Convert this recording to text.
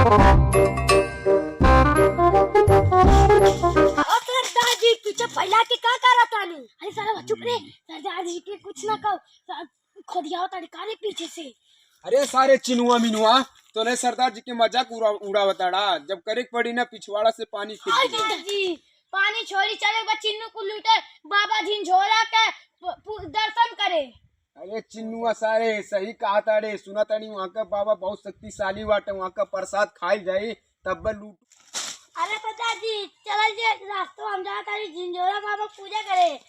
सरदार जी तुझे पहला के का करा तानी? अरे साला चुप रे, सरदार जी के कुछ ना कहो, खुद आओ तड़का रे पीछे से। अरे सारे चिनुआ मिनुआ तो नहीं सरदार जी के मजाक उड़ावताड़ा। जब करे पड़ी ना पिछवाड़ा से पानी सरदार जी पानी छोड़ी चले चिन्नू को लूटे बाबा झिंझोरा के दर्शन करे। अरे चिन्नुआ सारे सही कहा ताड़े, सुना ताड़ी वहाँ का बाबा बहुत शक्तिशाली बाटे, वहाँ का प्रसाद खाई जाए तब लूट। अरे सरदार जी चल जे रास्ता हम जा तारी झिंझोरा बाबा पूजा करे।